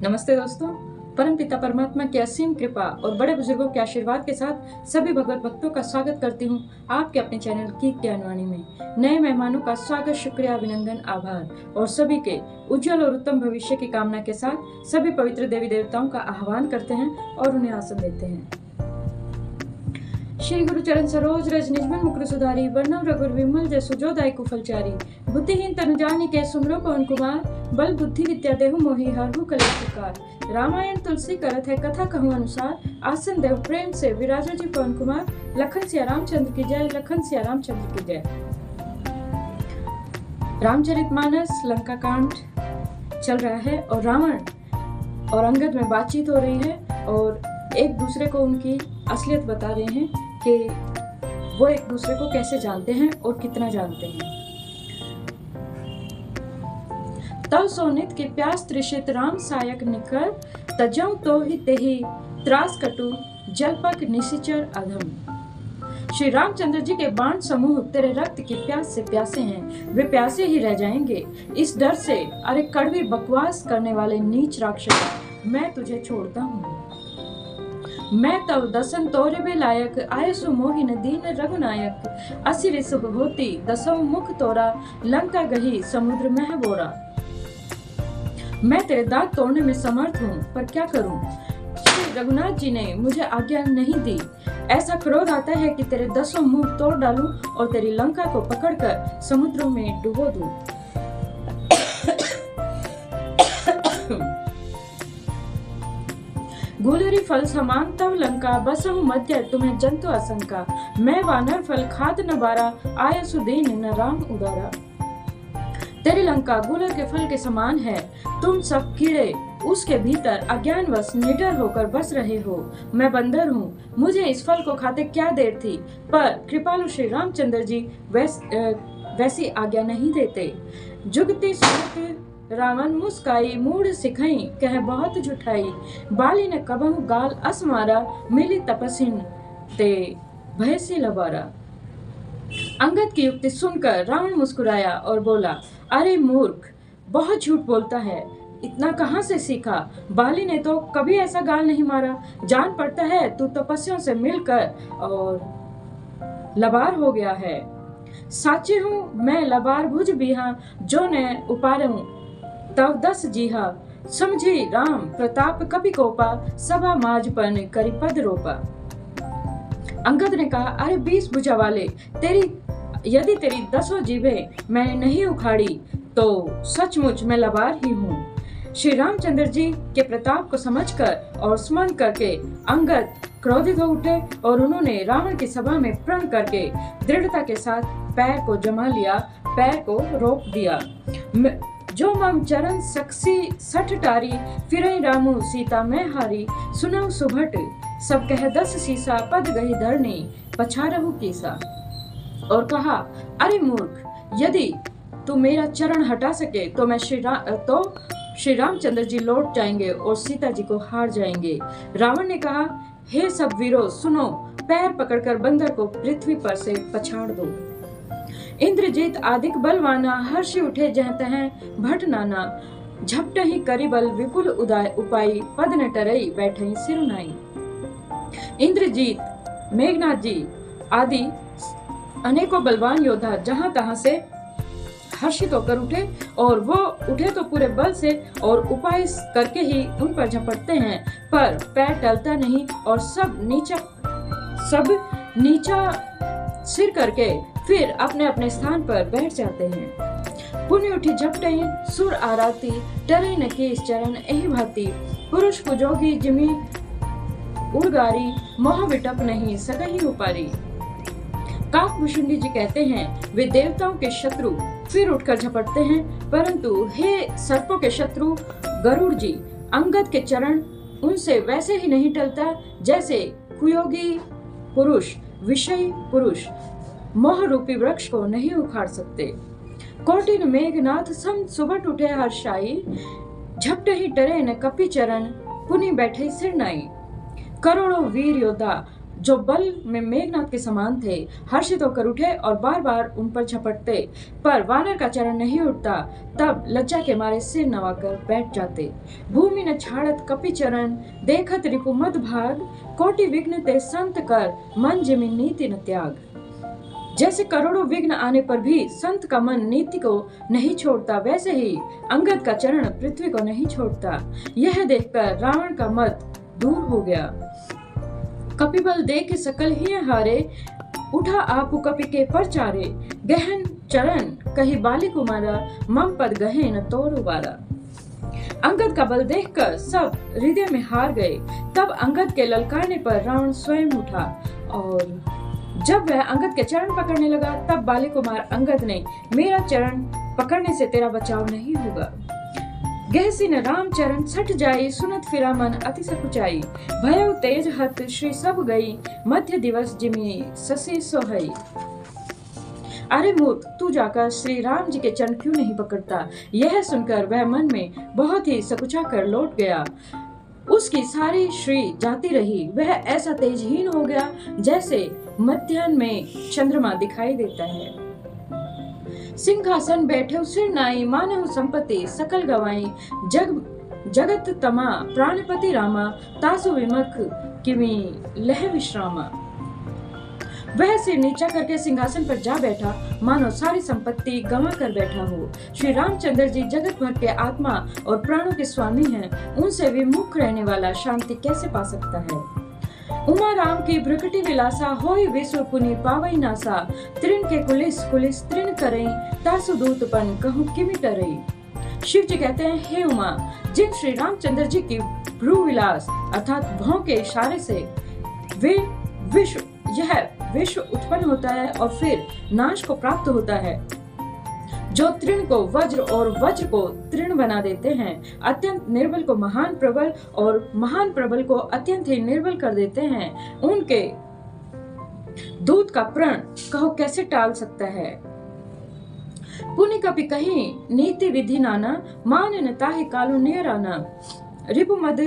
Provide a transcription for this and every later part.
नमस्ते दोस्तों। परमपिता परमात्मा की असीम कृपा और बड़े बुजुर्गों के आशीर्वाद के साथ सभी भगवत भक्तों का स्वागत करती हूँ आपके अपने चैनल की ज्ञानवाणी में। नए मेहमानों का स्वागत, शुक्रिया, अभिनंदन, आभार और सभी के उज्जवल और उत्तम भविष्य की कामना के साथ सभी पवित्र देवी देवताओं का आह्वान करते हैं और उन्हें आसन देते हैं। श्री गुरु चरण सरोज रज निजमन मुकुर सुधारी, वर्णम रघुर विमल जसु जो दायकु फलचारी। बुद्धिहीन तनु जानिके सुमिरो पवन कुमार, बल बुद्धि विद्या देहु मोहि हरहु कलेश विकार। रामायण तुलसी करत है कथा कहूँ अनुसार, आसन देव प्रेम से विराजो जी पवन कुमार। लखन सिया रामचंद्र की जय, लखन सिया रामचंद्र की जय। रामचरितमानस लंका कांड चल रहा है और रावण और अंगद में बातचीत हो रही है और एक दूसरे को उनकी असलियत बता रहे हैं कि वो एक दूसरे को कैसे जानते हैं और कितना जानते हैं। तव सोनित की प्यास त्रिषित राम सायक निकर, तजऊ तो ही तेहि त्रास कटु जलपक निशिचर अधम। श्री रामचंद्र जी के बाण समूह तेरे रक्त की प्यास से प्यासे हैं, वे प्यासे ही रह जाएंगे इस डर से। अरे कड़वी बकवास करने वाले नीच राक्षस, मैं तुझे छोड़ता हूँ। मैं तव दसन तोरे बे लायक, आयसु मोहिन दीन रघुनायक। असि रिस होती दसों मुख तोरा, लंका गही समुद्र मह बोरा। मैं तेरे दांत तोड़ने में समर्थ हूँ, पर क्या करूँ? श्री रघुनाथ जी ने मुझे आज्ञा नहीं दी। ऐसा क्रोध आता है कि तेरे दसों मुंह तोड़ डालूं और तेरी लंका को पकड़कर समुद्रों में डुबो दूं। गुलरी फल समान तव लंका, बसहु मध्य तुम्हें जंतु आशंका। मैं वानर फल खाद न बारा, आयसु दीन न राम उदारा। तेरी लंका गुलर के फल के समान है, तुम सब कीड़े उसके भीतर अज्ञानवश निडर होकर बस रहे हो। मैं बंदर हूँ, मुझे इस फल को खाते क्या देर थी, पर कृपालु श्री रामचंद्र जी वैसी आज्ञा नहीं देते। जुगती सुनत रावण मुस्काई, मूढ़ सिखई कह बहुत जुठाई। बाली ने कबहु गाल अस मारा, मिली तपसिन ते भय से लबारा। अंगद की युक्ति सुनकर रावण मुस्कुराया और बोला, अरे मूर्ख, बहुत झूठ बोलता है, इतना कहाँ से सीखा? बाली ने तो कभी ऐसा गाल नहीं मारा। जान पड़ता है तू तपस्याओं से मिलकर और लबार हो गया है। साचे हूँ मैं लबार भुज बिहा, जो ने उपारूं तव दस जीहा। समझी राम प्रताप कपि कोपा, सभा माजपन करि पद रोपा। अंगद ने कहा, अरे 20 भुजा वाले, यदि तेरी 10 जीभें मैंने नहीं उखाड़ी तो सचमुच मैं लबार ही हूँ। श्री रामचंद्र जी के प्रताप को समझकर और स्मरण करके अंगद क्रोधित हो उठे और उन्होंने रावण की सभा में प्रण करके दृढ़ता के साथ पैर को जमा लिया, पैर को रोक दिया। जो मम चरण सक्सी सठ टारी, फिरई रामू सीता मैं हारी। सुनऊ सुभट सब कह 10 सीसा, पद गही धरनी पछारहु कीसा। और कहा, अरे मूर्ख, यदि तू मेरा चरण हटा सके तो श्री रामचंद्र जी लौट जाएंगे और सीता जी को हार जाएंगे। रावण ने कहा, हे सब वीरों सुनो, पैर पकड़कर बंदर को पृथ्वी पर से पछाड़ दो। इंद्रजीत आदिक बलवाना, हर्षि उठे जह तह भट नाना। झपट ही करी बल विपुल उपाई, पद न टरई बैठई सिरुनाई। इंद्रजीत, मेघनाथ जी आदि अनेकों बलवान योद्धा जहां तहां से हर्षित होकर उठे और वो उठे तो पूरे बल से और उपाय करके ही उन पर झपटते हैं, पर पैर टलता नहीं और सब नीचा सिर करके फिर अपने अपने स्थान पर बैठ जाते हैं। पुण्य उठी झपटई सुर आराती, टरे न केस चरण एहि भांति। पुरुष पुजोगी जिमि उड़गारी, मोह विटप नहीं सकहि उपारी। काकभूषुंडी जी कहते हैं, वे देवताओं के शत्रु फिर उठकर झपटते हैं, परंतु हे सर्पों के शत्रु गरुड़ जी, अंगद के चरण उनसे वैसे ही नहीं टलता जैसे कुयोगी पुरुष विषयी पुरुष मोह रूपी वृक्ष को नहीं उखाड़ सकते। कोटिन मेघनाथ सम सुबट उठे हर्षाई, झपट ही टरे न कपि चरण, पुनि बैठे सिरनाई। करोड़ों वीर योद्धा जो बल में मेघनाथ के समान थे, हर्षित होकर उठे और बार बार उन पर झपटते, पर वानर का चरण नहीं उठता। तब लज्जा के मारे सिर नवाकर बैठ जाते। भूमि न छाड़त कपि चरण, देखत रिपु मद भाग, कोटि विघ्न ते संत कर, मन जिमि नीति न त्याग। जैसे करोड़ों विघ्न आने पर भी संत का मन नीति को नहीं छोड़ता, वैसे ही अंगद का चरण पृथ्वी को नहीं छोड़ता। यह देखकर रावण का मत दूर हो गया। कपिबल देख सकल ही हारे, उठा आपु कपि के परचारे, गहन चरण कही बाली कुमारा, मम पद गहे न तोरु बारा। अंगद का बल देखकर सब हृदय में हार गए। तब अंगद के ललकारने पर रावण स्वयं उठा और जब वह अंगद के चरण पकड़ने लगा, तब बाली कुमार अंगद ने, मेरा चरण पकड़ने से तेरा बचाव नहीं होगा। गहसी न राम चरण सट जाई, सुनत फिरा मन अति सकुचाई, भयउ तेज हत श्री सब गई, मध्य दिवस जिमि ससी सोहई। अरे मूर्ख, तू जाकर श्री राम जी के चरण क्यों नहीं पकड़ता? यह सुनकर वह मन में बहुत ही सकुचा कर लौट गया। उसकी सारी श्री जाती रही। वह ऐसा तेजहीन हो गया जैसे मध्याह्न में चंद्रमा दिखाई देता है। सिंहासन बैठे सिर नाई, मानहु संपत्ति सकल गवाई, जगत तमा प्राणपति रामा, तासु विमुख किमि लह विश्रामा। वह सिर नीचा करके सिंहासन पर जा बैठा, मानो सारी संपत्ति गंवा कर बैठा हो। श्री रामचंद्र जी जगत भर के आत्मा और प्राणों के स्वामी हैं, उनसे विमुख रहने वाला शांति कैसे पा सकता है? उमा राम की भ्रकटी विलासा, होई विश्व पुनि पावई नासा, तृण के कुलिस कुलिस तृण करई, तासु दूतपन कहूँ किमि टरई। शिव जी कहते हैं, हे उमा, जिन श्री रामचंद्र जी की भ्रू विलास अर्थात भौं के इशारे से विश्व उत्पन्न होता है और फिर नाश को प्राप्त होता है, जो तृण को वज्र और वज्र को तृण बना देते हैं, अत्यंत निर्बल को महान प्रबल और महान प्रबल को अत्यंत ही निर्बल कर देते हैं, उनके दूत का प्रण कहो कैसे टाल सकता है? पुनि कपि कहीं नीति विधि नाना, मान न ताहि कालु नियराना, रिपु मद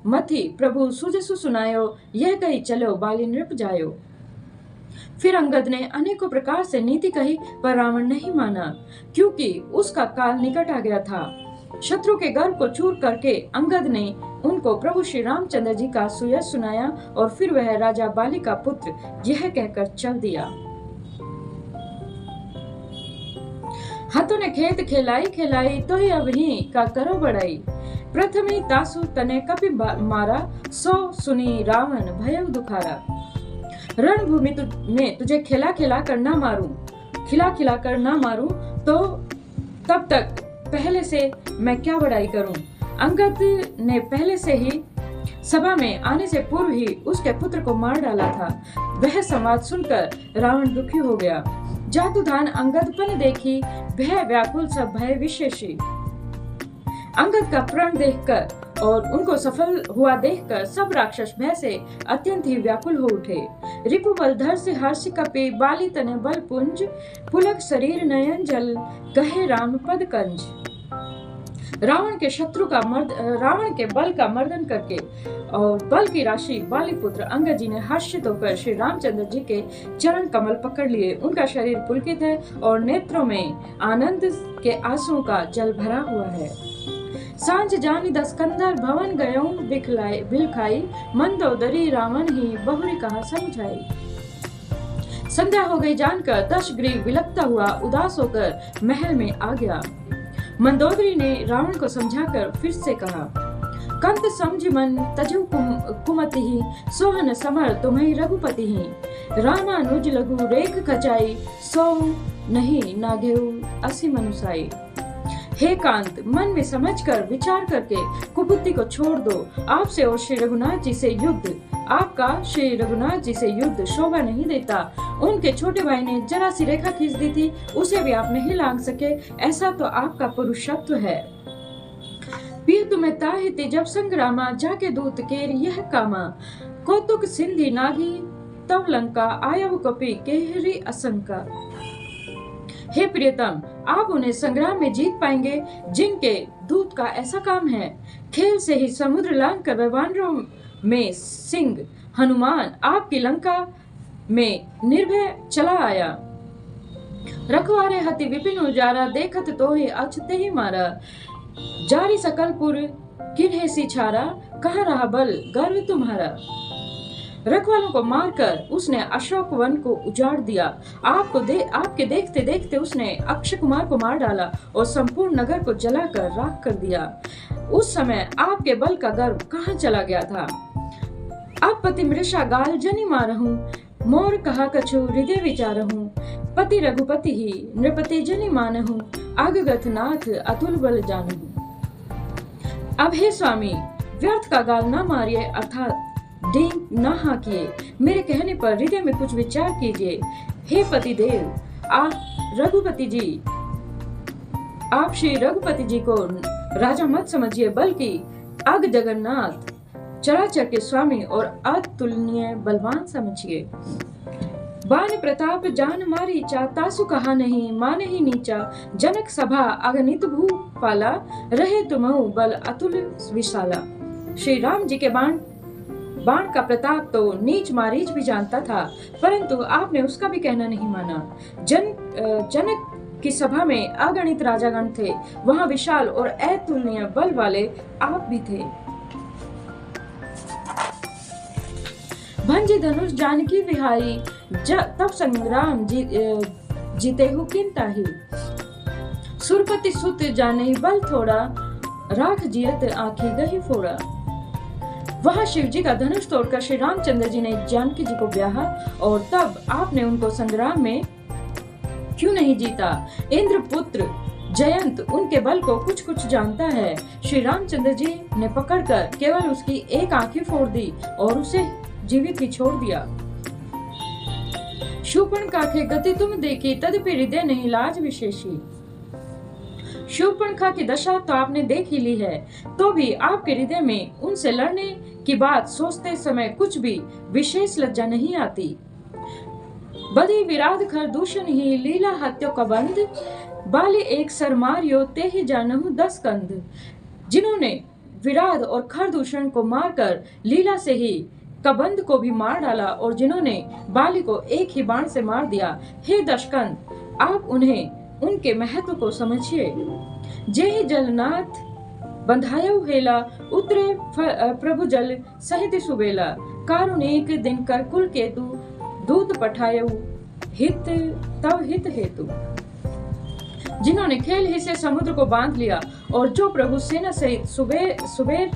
मथि प्रभु सुजसु सुनायो, यह कही चलो बाली नृप जायो। फिर अंगद ने अनेकों प्रकार से नीति कही, पर रावण नहीं माना, क्योंकि उसका काल निकट आ गया था। शत्रु के गर्व को चूर करके अंगद ने उनको प्रभु श्री रामचंद्र जी का सुयश सुनाया और फिर वह राजा बाली का पुत्र यह कहकर चल दिया। हाथों ने खेत खेलाई खेलाई, तो ही अब ही का करो बड़ाई, प्रथमी तासु तने कपि मारा, सो सुनी रावण भयउ दुखारा। रणभूमि में तुझे खिला खिला कर ना मारूं, तो तब तक पहले से मैं क्या बड़ाई करूं? अंगद ने पहले से ही सभा में आने से पूर्व ही उसके पुत्र को मार डाला था। वह संवाद सुनकर रावण दुखी हो गया। जातुधान अंगद पन देखी, भय व्याकुल सब भय विशेषी। अंगद का प्रण देखकर और उनको सफल हुआ देखकर सब राक्षस भय से अत्यंत ही व्याकुल हो उठे। रिपु बलधर से हर्ष कपि, बाली तने बल पुंज, पुलक शरीर नयन जल, कहे राम पद कंज। रावण के बल का मर्दन करके और बल की राशि बाली पुत्र अंगद जी ने हर्षित होकर श्री रामचंद्र जी के चरण कमल पकड़ लिए। उनका शरीर पुलकित है और नेत्रों में आनंद के आंसुओं का जल भरा हुआ है। सांझ जानी दस्कंदर भवन गयों बिलखाई, मंदोदरी रावण ही बहुरी कहा समझाई। संध्या हो गई जानकर दशग्रीव विलकता हुआ उदास होकर महल में आ गया। मंदोदरी ने रावण को समझाकर फिर से कहा, कंत समझ मन तजु कुमति ही, सोहन समर तुम्हें रघुपति ही। रामानुज लघु रेख खचाई, सो नहीं नागेऊ असी मनुसाई। हे कांत, मन में समझकर विचार करके कुबुद्धि को छोड़ दो। आपसे और श्री रघुनाथ जी से युद्ध, आपका श्री रघुनाथ जी से युद्ध शोभा नहीं देता। उनके छोटे भाई ने जरा सी रेखा खींच दी थी, उसे भी आप नहीं लांघ सके, ऐसा तो आपका पुरुषत्व है। पीर तुम्हें ताहिति जब संग्रामा, जाके दूत केर यह कामा। कौतुक सिंधी नागी तव लंका, आयव कपि केहरी असंका। हे प्रियतम, आप उन्हें संग्राम में जीत पाएंगे जिनके दूत का ऐसा काम है। खेल से ही समुद्र लांघकर वानरों में सिंह हनुमान आपकी लंका में निर्भय चला आया। रखवारे हति विपिन उजारा, देखत तो ही अछते ही मारा। जारी सकलपुर किन्हे सी छारा, कहाँ रहा बल गर्व तुम्हारा। रखवालों को मारकर उसने अशोक वन को उजाड़ दिया। आपके देखते देखते उसने अक्षय कुमार को मार डाला और संपूर्ण नगर को जलाकर राख कर दिया। उस समय आपके बल का गर्व कहाँ चला गया था। अब पति मृषा गाल जनी मारहूं, मोर कहा कछु हृदय विचारहूं। पति रघुपति ही नृपति जनी मानहूं, आगगत नाथ अतुल बल जानहूं। अब हे स्वामी, व्यर्थ का गाल न मारिए, अर्थात डींग न हाकिए। मेरे कहने पर हृदय में कुछ विचार कीजिए। हे पति देव, आप श्री रघुपति जी को राजा मत समझिए, बल्कि अग जगन्नाथ चराचर के स्वामी और अतुलनीय बलवान समझिए। बान प्रताप जान मारी चा, तासु कहा नहीं माने ही नीचा। जनक सभा अगणित भूपाला, रहे तुमहु बल अतुल विशाला। श्री राम जी के बाण का प्रताप तो नीच मारीच भी जानता था, परंतु आपने उसका भी कहना नहीं माना। जनक की सभा में अगणित राजागण थे, वहां विशाल और अतुलनीय बल वाले आप भी थे। भंजी धनुष जानकी विहारी, तब संग्राम जीते हु किंताही। सुरपति सुत जाने बल थोड़ा, राख जियत आंखी गही फोड़ा। वहां शिव जी का धनुष तोड़कर श्री रामचंद्र जी ने जानकी जी को ब्याहा, और तब आपने उनको संग्राम में क्यों नहीं जीता। इंद्र पुत्र जयंत उनके बल को कुछ कुछ जानता है। श्री रामचंद्र जी ने पकड़कर केवल उसकी एक आंखें फोड़ दी और उसे जीवित ही छोड़ दिया। शूर्पणखा के गति तुम देखी, तदपि हृदय नहीं लाज विशेषी। शूर्पणखा की दशा तो आपने देख ही ली है, तो भी आपके हृदय में उनसे लड़ने की बात सोचते समय कुछ भी विशेष लज्जा नहीं आती। बदी विराध खर दूषण ही, लीला हत्यो का बंद। बाली एक सर मारियो, ते ही जानहु 10 कंद। जिन्होंने विराध और खरदूषण को मारकर लीला से ही कबंध को भी मार डाला, और जिन्होंने बाली को एक ही बाण से मार दिया, हे दशकंद, आप उन्हें उनके महत्व को समझिए। जेहि जलनाथ बंधायउ हेला, उतरे प्रभु जल सहित सुबेला। कारुणिक दिनकर कुल केतु, दूत पठायउ हित तव हित हेतु। जिन्होंने खेल ही से समुद्र को बांध लिया, और जो प्रभु सेना सहित सुबेर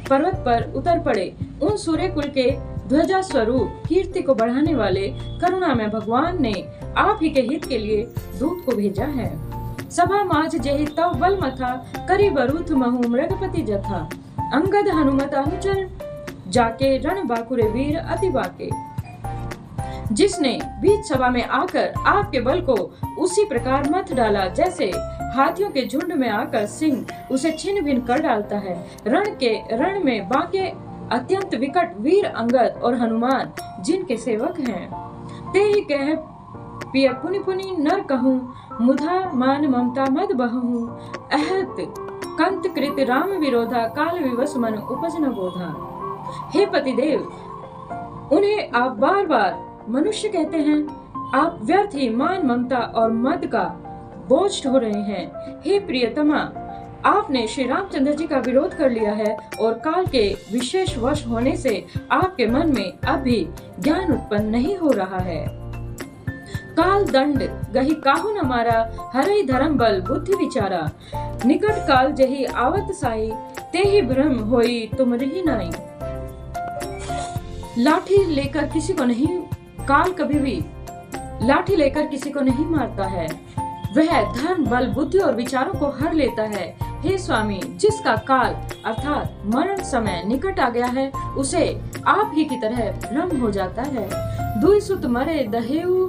पर्वत पर उतर पड़े, उन सूर्य कुल के ध्वजा स्वरूप कीर्ति को बढ़ाने वाले करुणा में भगवान ने आप ही के हित के लिए दूत को भेजा है। सभा माज जेहि तव बल मथा, करी बरूथ महु मृगपति जथा। अंगद हनुमत अनुचर जाके, रण बाकुरे वीर अति बाके। जिसने बीच सभा में आकर आपके बल को उसी प्रकार मत डाला, जैसे हाथियों के झुंड में आकर सिंह उसे छिन्न भिन्न कर डालता है। रण में बाके अत्यंत विकट वीर अंगद और हनुमान जिनके सेवक हैं। ते ही कह पिय पुनि पुनि नर कहूँ, मुधा मान ममता मद बहूँ। अहत कंत कृत राम विरोधा, काल विवश मन उपज न बोधा। हे पतिदेव, उन्हें आप बार बार मनुष्य कहते हैं। आप व्यर्थ ही मान ममता और मद का बोझ ढो रहे हैं। हे प्रियतमा, आपने श्री रामचंद्र जी का विरोध कर लिया है, और काल के विशेष वश होने से आपके मन में अब भी ज्ञान उत्पन्न नहीं हो रहा है। काल दंड गही काहू न मारा, हरई धर्म बल बुद्धि विचारा। निकट काल जही आवत साई, ते ही ब्रह्म होई तुम रही नाई। लाठी लेकर किसी को नहीं, काल कभी भी लाठी लेकर किसी को नहीं मारता है। वह धर्म बल बुद्धि और विचारों को हर लेता है। हे स्वामी, जिसका काल अर्थात मरण समय निकट आ गया है, उसे आप ही की तरह भ्रम हो जाता है। दुई सुत मरे दहेऊ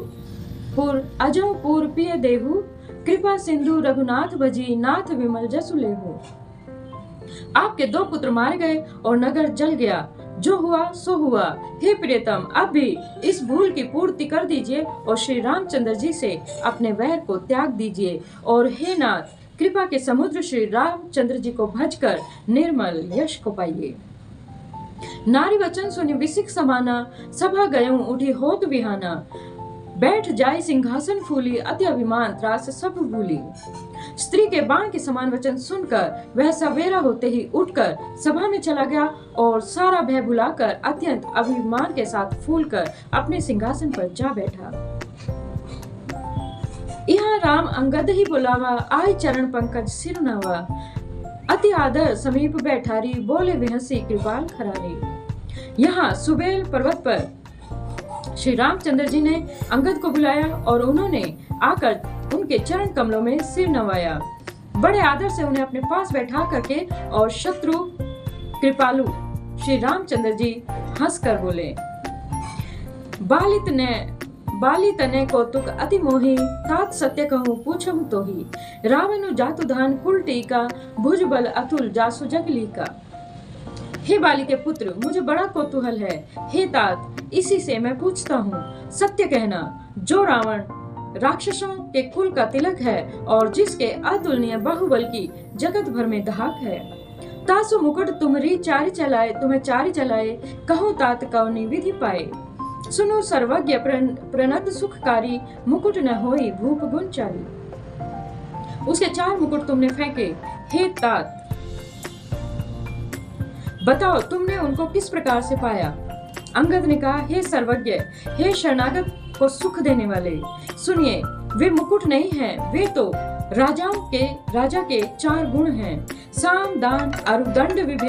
पुर, अजो पुर पिय देहु। कृपा सिंधु रघुनाथ भजी, नाथ विमल जसु लेहु। आपके 2 पुत्र मारे गए और नगर जल गया। जो हुआ सो हुआ। हे प्रियतम, अब भी इस भूल की पूर्ति कर दीजिए और श्री रामचंद्र जी से अपने वैर को त्याग दीजिए। और हे नाथ, कृपा के समुद्र श्री रामचंद्र जी को भजकर निर्मल यश को पाइए। नारी वचन सुनि विसिक समाना, सभा गयों उठी होत बिहाना। बैठ जाए सिंहासन फूली, अति अभिमान त्रास सब भूली। स्त्री के बाण के समान वचन सुनकर वह सवेरा होते ही उठकर सभा में चला गया और सारा भय भुलाकर अत्यंत अभिमान के साथ फूलकर अपने सिंहासन पर जा बैठा। यहाँ राम अंगद ही बुलावा, आय चरण पंकज सिर नवा। अति आदर समीप बैठारी, बोले विहसी कृपाल खरारी। यहाँ सुबेल पर्वत पर श्री रामचंद्र जी ने अंगद को बुलाया और उन्होंने आकर उनके चरण कमलों में सिर नवाया। बड़े आदर से उन्हें अपने पास बैठा करके और शत्रु कृपालु श्री रामचंद्र जी हंसकर बोले, बाली तने कौतुक अति मोही, तात सत्य कहूँ पूछहु तो ही। रावणु जातु धान कुल टीका, भुज बल अतुल जासु जगली का। हे बाली के पुत्र, मुझे बड़ा कौतूहल है। हे तात, इसी से मैं पूछता हूँ, सत्य कहना, जो रावण राक्षसों के कुल का तिलक है और जिसके अतुलनीय बाहुबल की जगत भर में दहाक है, तासु मुकुट तुम्हारी चारी चलाए, कहो तात कौनी विधि पाए। सुनो सर्वज्ञ प्रणत सुखकारी, मुकुट न होई भूप गुणचारी। उसके 4 मुकुट तुमने फेंके, हे तात बताओ तुमने उनको किस प्रकार से पाया। अंगद ने कहा, हे सर्वज्ञ, हे शरणागत को सुख देने वाले, सुनिए, वे मुकुट नहीं हैं, वे तो राजा के 4 गुण हैं, साम दान अरु दंड विभेद।